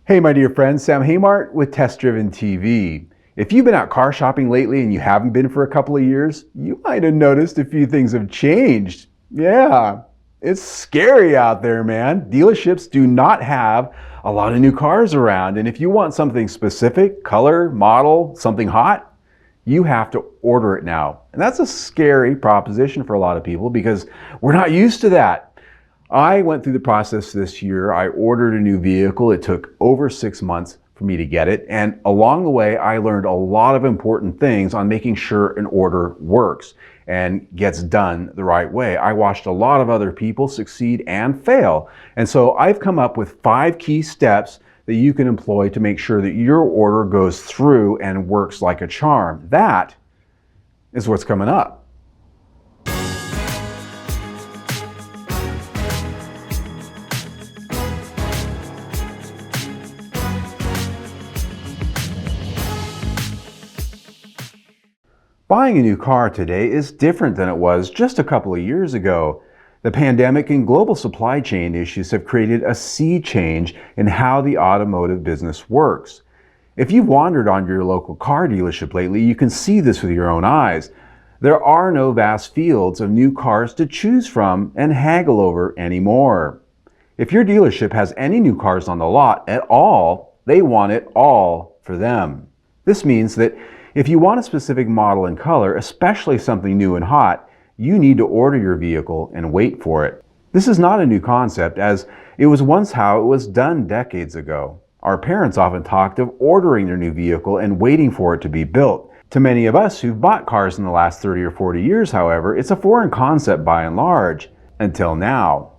Hey my dear friends, Sam Haymart with Test Driven TV. If you've been out car shopping lately and you haven't been for a couple of years, you might have noticed a few things have changed. Yeah, it's scary out there, man. Dealerships do not have a lot of new cars around, and if you want something specific, color, model, something hot, you have to order it now. And that's a scary proposition for a lot of people because we're not used to that. I went through the process this year. I ordered a new vehicle. It took over 6 months for me to get it. And along the way, I learned a lot of important things on making sure an order works and gets done the right way. I watched a lot of other people succeed and fail. And so I've come up with 5 key steps that you can employ to make sure that your order goes through and works like a charm. That is what's coming up. Buying a new car today is different than it was just a couple of years ago. The pandemic and global supply chain issues have created a sea change in how the automotive business works. If you've wandered on your local car dealership lately, you can see this with your own eyes. There are no vast fields of new cars to choose from and haggle over anymore. If your dealership has any new cars on the lot at all, they want it all for them. This means that if you want a specific model and color, especially something new and hot, you need to order your vehicle and wait for it. This is not a new concept, as it was once how it was done decades ago. Our parents often talked of ordering their new vehicle and waiting for it to be built. To many of us who've bought cars in the last 30 or 40 years, however, it's a foreign concept by and large, until now.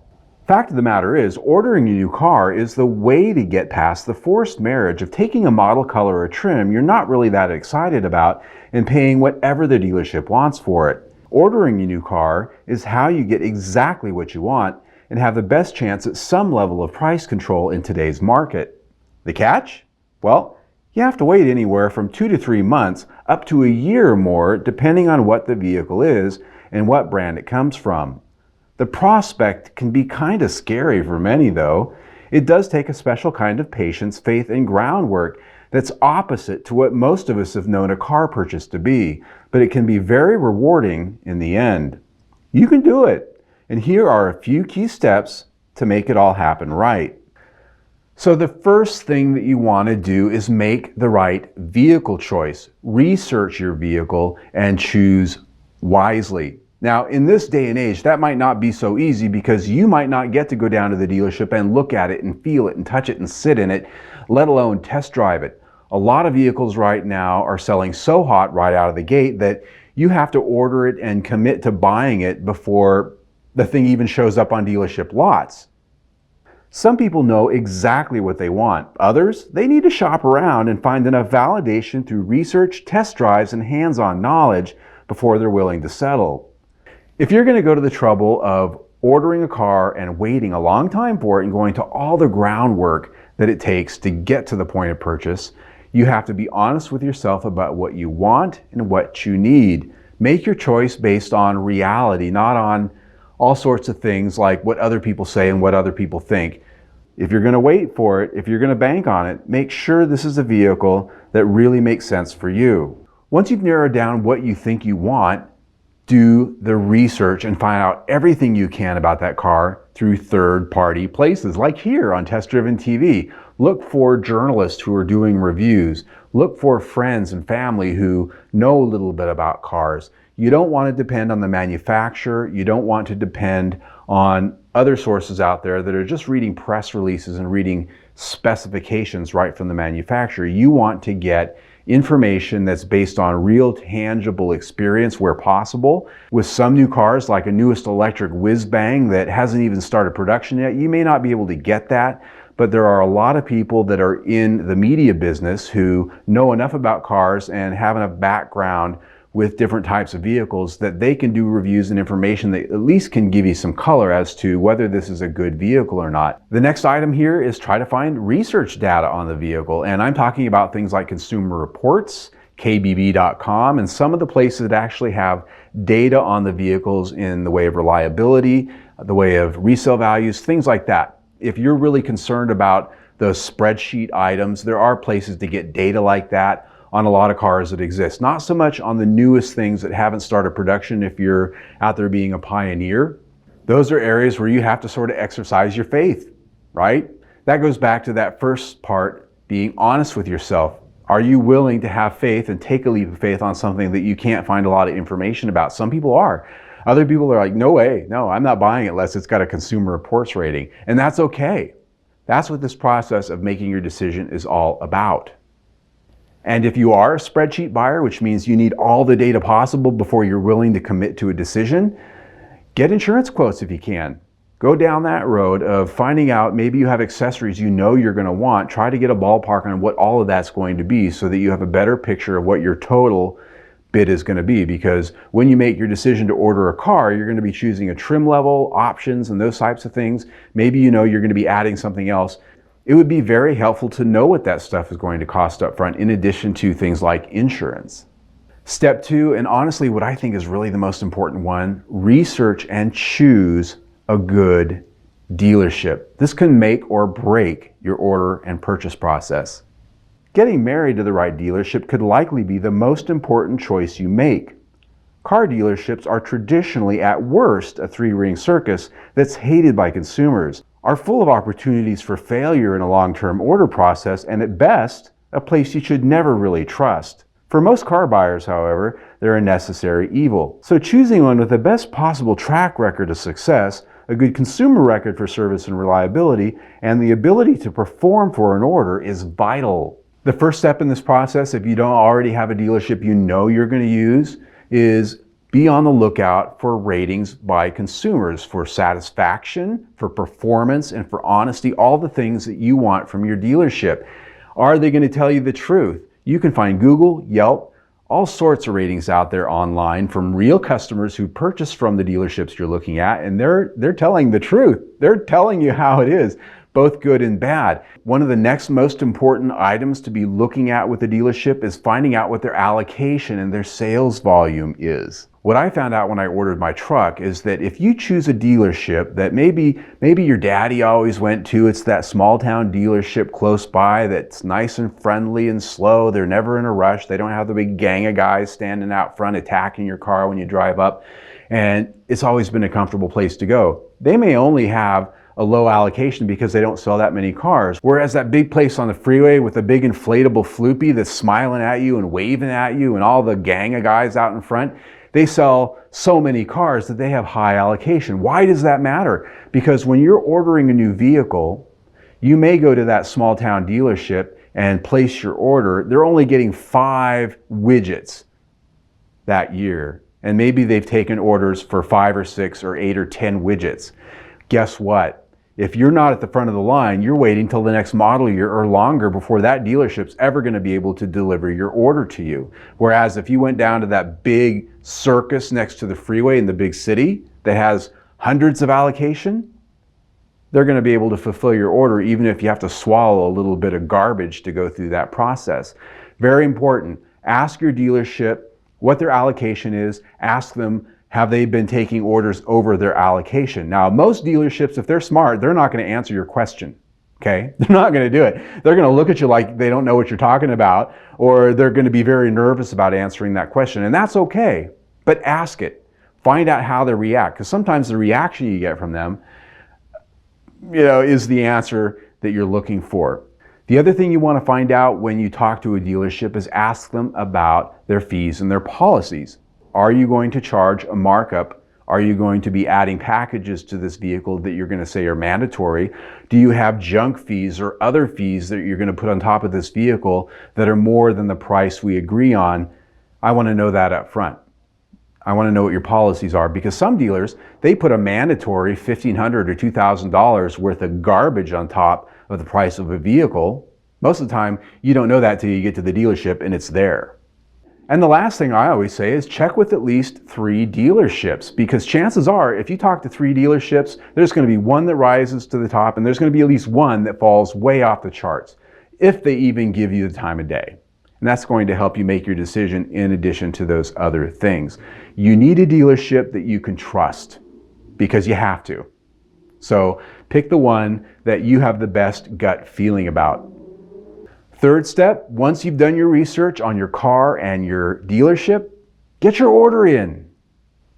Fact of the matter is, ordering a new car is the way to get past the forced marriage of taking a model, color, or trim you're not really that excited about and paying whatever the dealership wants for it. Ordering a new car is how you get exactly what you want and have the best chance at some level of price control in today's market. The catch? Well, you have to wait anywhere from 2 to 3 months up to a year or more depending on what the vehicle is and what brand it comes from. The prospect can be kind of scary for many though. It does take a special kind of patience, faith, and groundwork that's opposite to what most of us have known a car purchase to be, but it can be very rewarding in the end. You can do it, and here are a few key steps to make it all happen right. So the first thing that you want to do is make the right vehicle choice. Research your vehicle and choose wisely. Now, in this day and age, that might not be so easy because you might not get to go down to the dealership and look at it and feel it and touch it and sit in it, let alone test drive it. A lot of vehicles right now are selling so hot right out of the gate that you have to order it and commit to buying it before the thing even shows up on dealership lots. Some people know exactly what they want. Others, they need to shop around and find enough validation through research, test drives, and hands-on knowledge before they're willing to settle. If you're going to go to the trouble of ordering a car and waiting a long time for it and going to all the groundwork that it takes to get to the point of purchase, you have to be honest with yourself about what you want and what you need. Make your choice based on reality, not on all sorts of things like what other people say and what other people think. If you're going to wait for it, if you're going to bank on it, make sure this is a vehicle that really makes sense for you. Once you've narrowed down what you think you want, do the research and find out everything you can about that car through third-party places, like here on Test Driven TV. Look for journalists who are doing reviews. Look for friends and family who know a little bit about cars. You don't want to depend on the manufacturer. You don't want to depend on other sources out there that are just reading press releases and reading specifications right from the manufacturer. You want to get information that's based on real tangible experience where possible. With some new cars, like a newest electric whiz-bang that hasn't even started production yet, you may not be able to get that, but there are a lot of people that are in the media business who know enough about cars and have enough background with different types of vehicles that they can do reviews and information that at least can give you some color as to whether this is a good vehicle or not. The next item here is try to find research data on the vehicle, and I'm talking about things like Consumer Reports, KBB.com, and some of the places that actually have data on the vehicles in the way of reliability, the way of resale values, things like that. If you're really concerned about those spreadsheet items. There are places to get data like that on a lot of cars that exist. Not so much on the newest things that haven't started production if you're out there being a pioneer. Those are areas where you have to sort of exercise your faith, right? That goes back to that first part, being honest with yourself. Are you willing to have faith and take a leap of faith on something that you can't find a lot of information about? Some people are. Other people are like, no way, no, I'm not buying it unless it's got a Consumer Reports rating. And that's okay. That's what this process of making your decision is all about. And if you are a spreadsheet buyer, which means you need all the data possible before you're willing to commit to a decision, get insurance quotes if you can. Go down that road of finding out, maybe you have accessories you know you're going to want. Try to get a ballpark on what all of that's going to be so that you have a better picture of what your total bid is going to be. Because when you make your decision to order a car, you're going to be choosing a trim level, options, and those types of things. Maybe you know you're going to be adding something else. It would be very helpful to know what that stuff is going to cost up front, in addition to things like insurance. Step 2, and honestly what I think is really the most important one, research and choose a good dealership. This can make or break your order and purchase process. Getting married to the right dealership could likely be the most important choice you make. Car dealerships are traditionally at worst a three-ring circus that's hated by consumers, are full of opportunities for failure in a long-term order process, and at best, a place you should never really trust. For most car buyers, however, they're a necessary evil. So choosing one with the best possible track record of success, a good consumer record for service and reliability, and the ability to perform for an order is vital. The first step in this process, if you don't already have a dealership you know you're going to use, is be on the lookout for ratings by consumers for satisfaction, for performance, and for honesty, all the things that you want from your dealership. Are they going to tell you the truth? You can find Google, Yelp, all sorts of ratings out there online from real customers who purchase from the dealerships you're looking at, and they're telling the truth. They're telling you how it is, both good and bad. One of the next most important items to be looking at with a dealership is finding out what their allocation and their sales volume is. What I found out when I ordered my truck is that if you choose a dealership that maybe your daddy always went to, it's that small town dealership close by that's nice and friendly and slow, they're never in a rush, they don't have the big gang of guys standing out front attacking your car when you drive up, and it's always been a comfortable place to go. They may only have a low allocation because they don't sell that many cars. Whereas that big place on the freeway with a big inflatable floopy that's smiling at you and waving at you and all the gang of guys out in front, they sell so many cars that they have high allocation. Why does that matter? Because when you're ordering a new vehicle, you may go to that small town dealership and place your order. They're only getting 5 widgets that year. And maybe they've taken orders for 5 or 6 or 8 or 10 widgets. Guess what? If you're not at the front of the line, you're waiting till the next model year or longer before that dealership's ever going to be able to deliver your order to you. Whereas if you went down to that big circus next to the freeway in the big city that has hundreds of allocation, they're going to be able to fulfill your order even if you have to swallow a little bit of garbage to go through that process. Very important. Ask your dealership what their allocation is. Ask them, have they been taking orders over their allocation? Now, most dealerships, if they're smart, they're not going to answer your question, okay? They're not going to do it. They're going to look at you like they don't know what you're talking about, or they're going to be very nervous about answering that question, and that's okay. But ask it. Find out how they react, because sometimes the reaction you get from them, is the answer that you're looking for. The other thing you want to find out when you talk to a dealership is ask them about their fees and their policies. Are you going to charge a markup? Are you going to be adding packages to this vehicle that you're going to say are mandatory? Do you have junk fees or other fees that you're going to put on top of this vehicle that are more than the price we agree on? I want to know that up front. I want to know what your policies are, because some dealers, they put a mandatory $1,500 or $2,000 worth of garbage on top of the price of a vehicle. Most of the time, you don't know that till you get to the dealership and it's there. And the last thing I always say is check with at least 3 dealerships, because chances are if you talk to 3 dealerships, there's going to be one that rises to the top and there's going to be at least one that falls way off the charts, if they even give you the time of day. And that's going to help you make your decision in addition to those other things. You need a dealership that you can trust, because you have to. So pick the one that you have the best gut feeling about. Third step, once you've done your research on your car and your dealership, get your order in.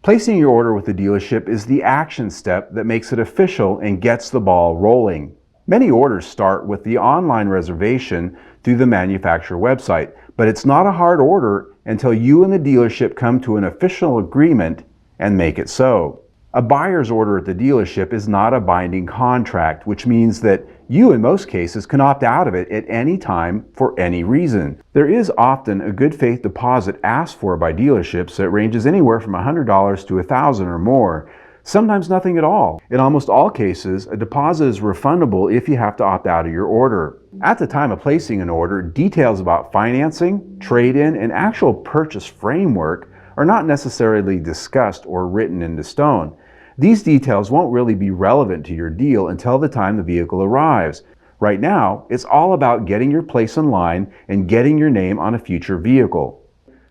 Placing your order with the dealership is the action step that makes it official and gets the ball rolling. Many orders start with the online reservation through the manufacturer website, but it's not a hard order until you and the dealership come to an official agreement and make it so. A buyer's order at the dealership is not a binding contract, which means that you, in most cases, can opt out of it at any time for any reason. There is often a good faith deposit asked for by dealerships that ranges anywhere from $100 to $1,000 or more. Sometimes nothing at all. In almost all cases, a deposit is refundable if you have to opt out of your order. At the time of placing an order, details about financing, trade-in, and actual purchase framework are not necessarily discussed or written into stone. These details won't really be relevant to your deal until the time the vehicle arrives. Right now, it's all about getting your place in line and getting your name on a future vehicle.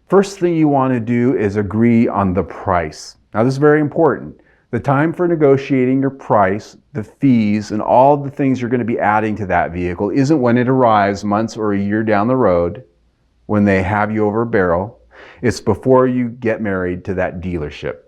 First thing you want to do is agree on the price. Now, this is very important. The time for negotiating your price, the fees, and all the things you're going to be adding to that vehicle isn't when it arrives months or a year down the road, when they have you over a barrel. It's before you get married to that dealership.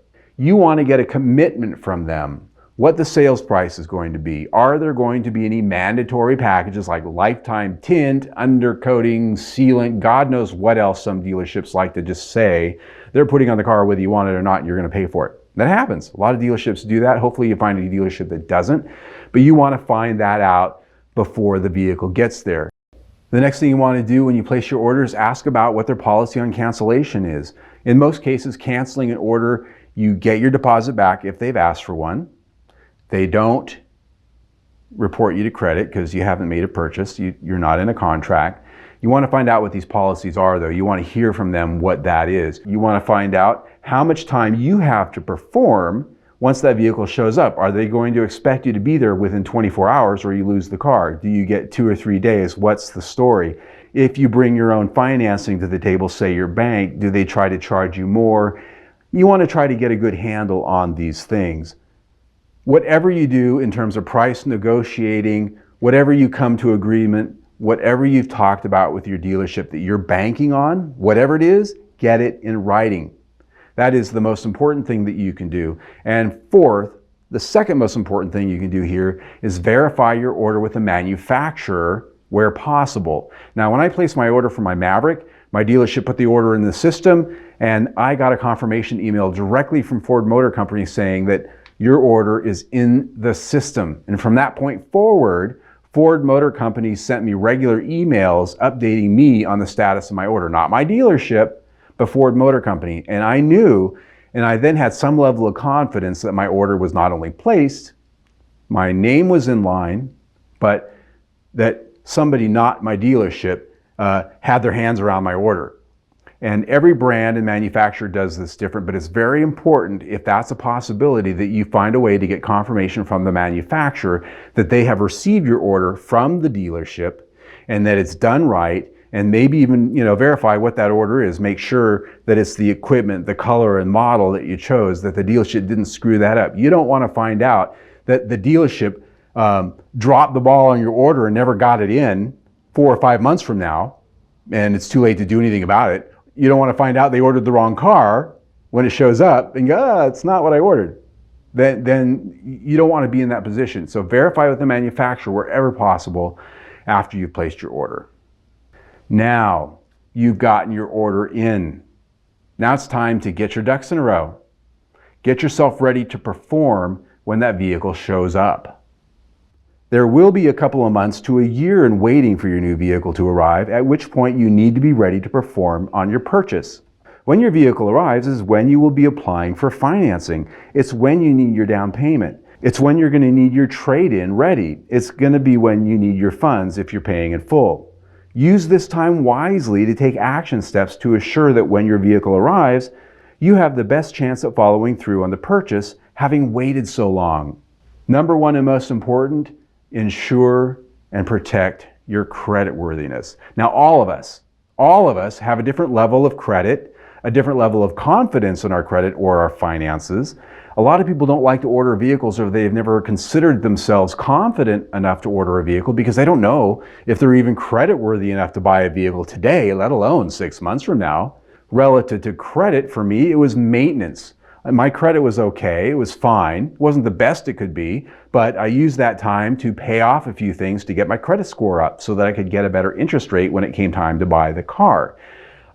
You want to get a commitment from them, what the sales price is going to be. Are there going to be any mandatory packages like lifetime tint, undercoating, sealant, God knows what else some dealerships like to just say they're putting on the car whether you want it or not and you're going to pay for it. That happens. A lot of dealerships do that. Hopefully you find a dealership that doesn't, but you want to find that out before the vehicle gets there. The next thing you want to do when you place your order is ask about what their policy on cancellation is. In most cases, canceling an order, you get your deposit back if they've asked for one. They don't report you to credit because you haven't made a purchase. You're not in a contract. You want to find out what these policies are, though. You want to hear from them what that is. You want to find out how much time you have to perform once that vehicle shows up. Are they going to expect you to be there within 24 hours or you lose the car? Do you get 2 or 3 days? What's the story? If you bring your own financing to the table, say your bank, do they try to charge you more? You want to try to get a good handle on these things. Whatever you do in terms of price negotiating, whatever you come to agreement, whatever you've talked about with your dealership that you're banking on, whatever it is, get it in writing. That is the most important thing that you can do. And fourth, the second most important thing you can do here is verify your order with the manufacturer where possible. Now, when I placed my order for my Maverick, my dealership put the order in the system and I got a confirmation email directly from Ford Motor Company saying that your order is in the system. And from that point forward, Ford Motor Company sent me regular emails updating me on the status of my order, not my dealership, but Ford Motor Company. And I knew, and I then had some level of confidence that my order was not only placed, my name was in line, but that somebody not my dealership had their hands around my order. And every brand and manufacturer does this different, but it's very important, if that's a possibility, that you find a way to get confirmation from the manufacturer that they have received your order from the dealership and that it's done right, and maybe even, verify what that order is. Make sure that it's the equipment, the color and model that you chose, that the dealership didn't screw that up. You don't want to find out that the dealership dropped the ball on your order and never got it in 4 or 5 months from now, and it's too late to do anything about it. You don't want to find out they ordered the wrong car when it shows up and go, it's not what I ordered. Then you don't want to be in that position. So verify with the manufacturer wherever possible after you've placed your order. Now you've gotten your order in. Now it's time to get your ducks in a row. Get yourself ready to perform when that vehicle shows up. There will be a couple of months to a year in waiting for your new vehicle to arrive, at which point you need to be ready to perform on your purchase. When your vehicle arrives is when you will be applying for financing. It's when you need your down payment. It's when you're going to need your trade-in ready. It's going to be when you need your funds if you're paying in full. Use this time wisely to take action steps to assure that when your vehicle arrives, you have the best chance at following through on the purchase, having waited so long. Number one and most important, ensure and protect your credit worthiness. Now, all of us have a different level of credit, a different level of confidence in our credit or our finances. A lot of people don't like to order vehicles, or they've never considered themselves confident enough to order a vehicle because they don't know if they're even creditworthy enough to buy a vehicle today, let alone 6 months from now. Relative to credit, for me, it was maintenance. My credit was okay, it was fine. It wasn't the best it could be, but I used that time to pay off a few things to get my credit score up so that I could get a better interest rate when it came time to buy the car.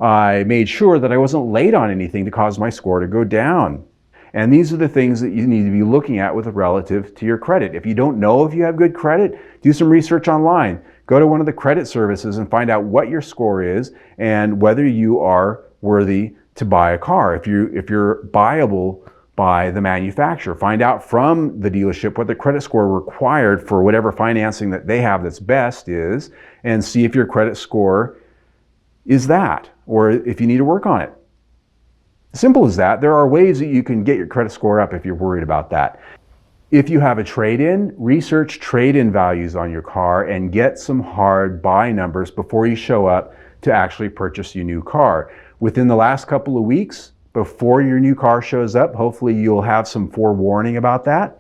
I made sure that I wasn't late on anything to cause my score to go down. And these are the things that you need to be looking at with relative to your credit. If you don't know if you have good credit, do some research online. Go to one of the credit services and find out what your score is and whether you are worthy to buy a car. If you're buyable by the manufacturer, find out from the dealership what the credit score required for whatever financing that they have that's best is, and see if your credit score is that, or if you need to work on it. Simple as that. There are ways that you can get your credit score up if you're worried about that. If you have a trade-in, research trade-in values on your car and get some hard buy numbers before you show up to actually purchase your new car. Within the last couple of weeks, before your new car shows up, hopefully you'll have some forewarning about that.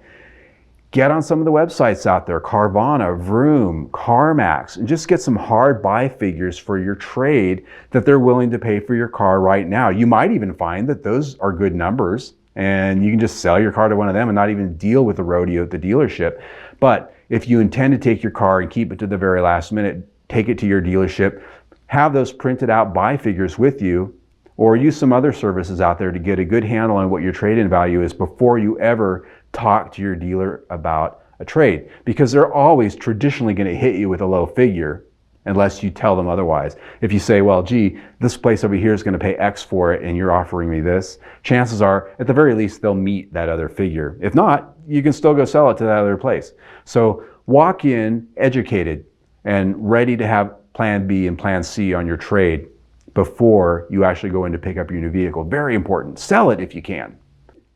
Get on some of the websites out there, Carvana, Vroom, CarMax, and just get some hard buy figures for your trade that they're willing to pay for your car right now. You might even find that those are good numbers and you can just sell your car to one of them and not even deal with the rodeo at the dealership. But if you intend to take your car and keep it to the very last minute, take it to your dealership, have those printed out buy figures with you, or use some other services out there to get a good handle on what your trade-in value is before you ever talk to your dealer about a trade, because they're always traditionally going to hit you with a low figure unless you tell them otherwise. If you say, well, gee, this place over here is going to pay X for it and you're offering me this, chances are at the very least they'll meet that other figure. If not, you can still go sell it to that other place. So walk in educated and ready to have plan B and plan C on your trade before you actually go in to pick up your new vehicle. Very important. Sell it if you can.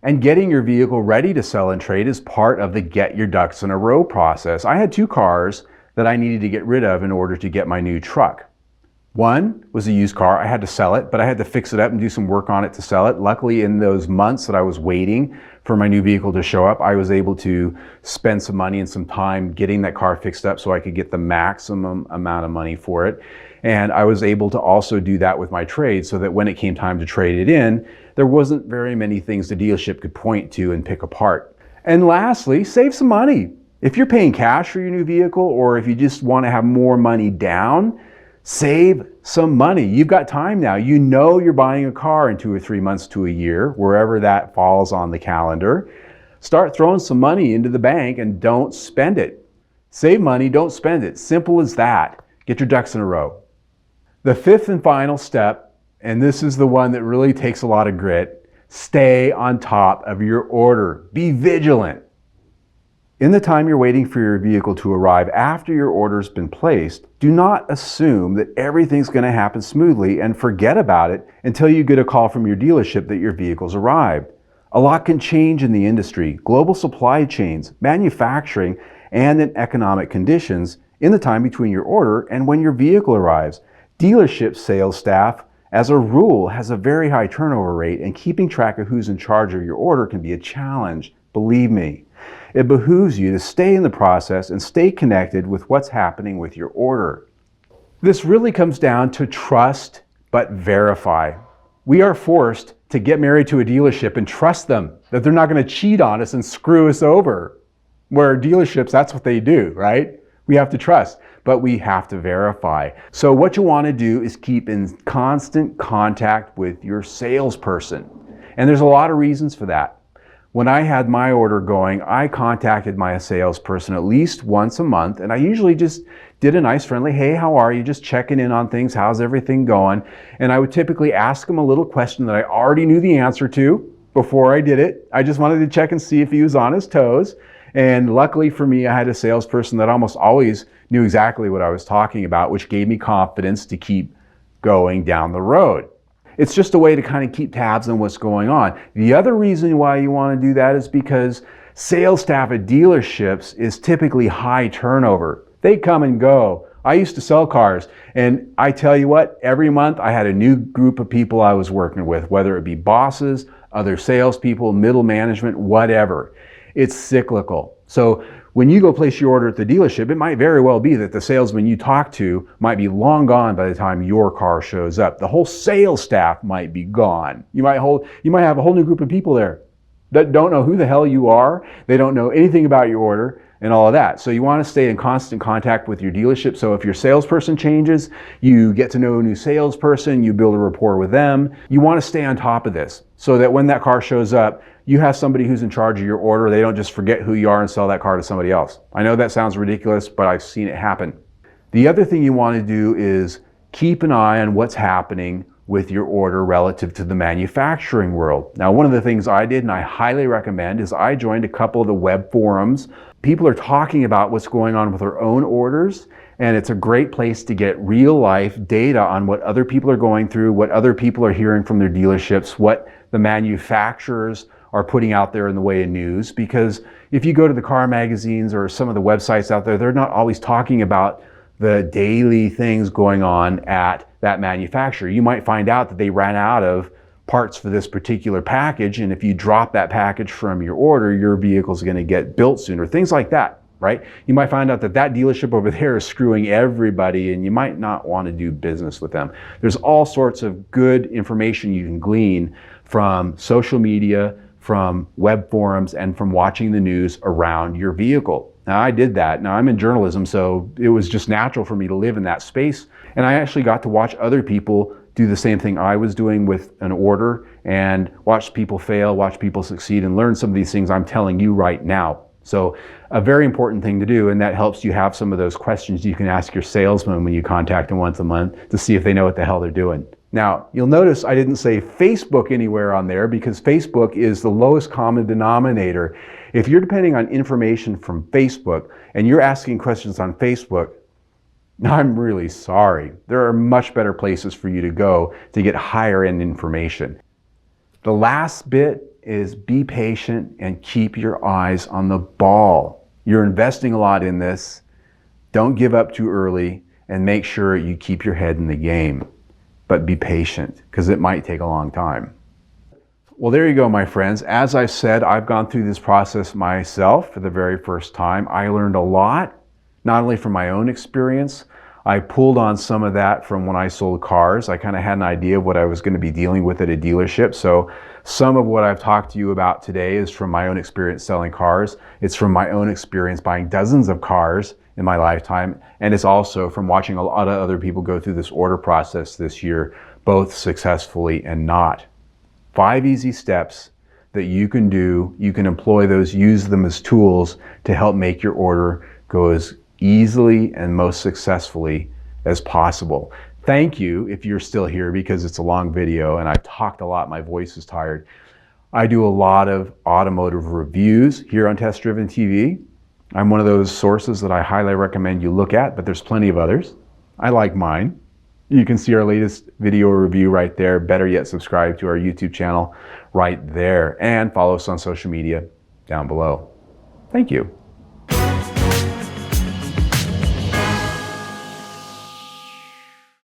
And getting your vehicle ready to sell and trade is part of the get your ducks in a row process. I had 2 cars that I needed to get rid of in order to get my new truck. One was a used car. I had to sell it, but I had to fix it up and do some work on it to sell it. Luckily, in those months that I was waiting for my new vehicle to show up, I was able to spend some money and some time getting that car fixed up so I could get the maximum amount of money for it. And I was able to also do that with my trade so that when it came time to trade it in, there wasn't very many things the dealership could point to and pick apart. And lastly, save some money. If you're paying cash for your new vehicle, or if you just want to have more money down, save some money. You've got time now. You know you're buying a car in 2 or 3 months to a year, wherever that falls on the calendar. Start throwing some money into the bank and don't spend it. Save money, don't spend it. Simple as that. Get your ducks in a row. The 5th and final step, and this is the one that really takes a lot of grit, stay on top of your order. Be vigilant. In the time you're waiting for your vehicle to arrive after your order's been placed, do not assume that everything's going to happen smoothly and forget about it until you get a call from your dealership that your vehicle's arrived. A lot can change in the industry, global supply chains, manufacturing, and in economic conditions in the time between your order and when your vehicle arrives. Dealership sales staff, as a rule, has a very high turnover rate, and keeping track of who's in charge of your order can be a challenge. Believe me. It behooves you to stay in the process and stay connected with what's happening with your order. This really comes down to trust but verify. We are forced to get married to a dealership and trust them that they're not going to cheat on us and screw us over. Where dealerships, that's what they do, right? We have to trust, but we have to verify. So what you want to do is keep in constant contact with your salesperson. And there's a lot of reasons for that. When I had my order going, I contacted my salesperson at least once a month, and I usually just did a nice friendly, hey, how are you? Just checking in on things. How's everything going? And I would typically ask him a little question that I already knew the answer to before I did it. I just wanted to check and see if he was on his toes. And luckily for me, I had a salesperson that almost always knew exactly what I was talking about, which gave me confidence to keep going down the road. It's just a way to kind of keep tabs on what's going on. The other reason why you want to do that is because sales staff at dealerships is typically high turnover. They come and go I used to sell cars, and I tell you what, every month I had a new group of people I was working with, whether it be bosses, other salespeople, middle management, whatever. It's cyclical. So when you go place your order at the dealership, it might very well be that the salesman you talk to might be long gone by the time your car shows up. The whole sales staff might be gone. You might have a whole new group of people there that don't know who the hell you are. They don't know anything about your order and all of that. So you want to stay in constant contact with your dealership. So if your salesperson changes, you get to know a new salesperson, you build a rapport with them. You want to stay on top of this so that when that car shows up, you have somebody who's in charge of your order. They don't just forget who you are and sell that car to somebody else. I know that sounds ridiculous, but I've seen it happen. The other thing you want to do is keep an eye on what's happening with your order relative to the manufacturing world. Now, one of the things I did, and I highly recommend, is I joined a couple of the web forums. People are talking about what's going on with their own orders, and it's a great place to get real life data on what other people are going through, what other people are hearing from their dealerships, what the manufacturers are putting out there in the way of news. Because if you go to the car magazines or some of the websites out there, they're not always talking about the daily things going on at that manufacturer. You might find out that they ran out of parts for this particular package, and if you drop that package from your order, your vehicle's going to get built sooner. Things like that, right? You might find out that that dealership over there is screwing everybody, and you might not want to do business with them. There's all sorts of good information you can glean from social media, from web forums, and from watching the news around your vehicle. Now, I did that. Now, I'm in journalism, so it was just natural for me to live in that space. And I actually got to watch other people do the same thing I was doing with an order, and watch people fail, watch people succeed, and learn some of these things I'm telling you right now. So a very important thing to do, and that helps you have some of those questions you can ask your salesman when you contact them once a month to see if they know what the hell they're doing. Now, you'll notice I didn't say Facebook anywhere on there because Facebook is the lowest common denominator. If you're depending on information from Facebook and you're asking questions on Facebook, I'm really sorry. There are much better places for you to go to get higher end information. The last bit is be patient and keep your eyes on the ball. You're investing a lot in this. Don't give up too early, and make sure you keep your head in the game. But be patient, because it might take a long time. Well, there you go, my friends. As I've said, I've gone through this process myself for the very first time. I learned a lot, not only from my own experience. I pulled on some of that from when I sold cars. I kind of had an idea of what I was going to be dealing with at a dealership. So some of what I've talked to you about today is from my own experience selling cars. It's from my own experience buying dozens of cars in my lifetime. And it's also from watching a lot of other people go through this order process this year, both successfully and not. 5 easy steps that you can do. You can employ those, use them as tools to help make your order go as easily and most successfully as possible. Thank you if you're still here, because it's a long video and I've talked a lot, my voice is tired. I do a lot of automotive reviews here on Test Driven TV. I'm one of those sources that I highly recommend you look at, but there's plenty of others. I like mine. You can see our latest video review right there. Better yet, subscribe to our YouTube channel right there, and follow us on social media down below. Thank you.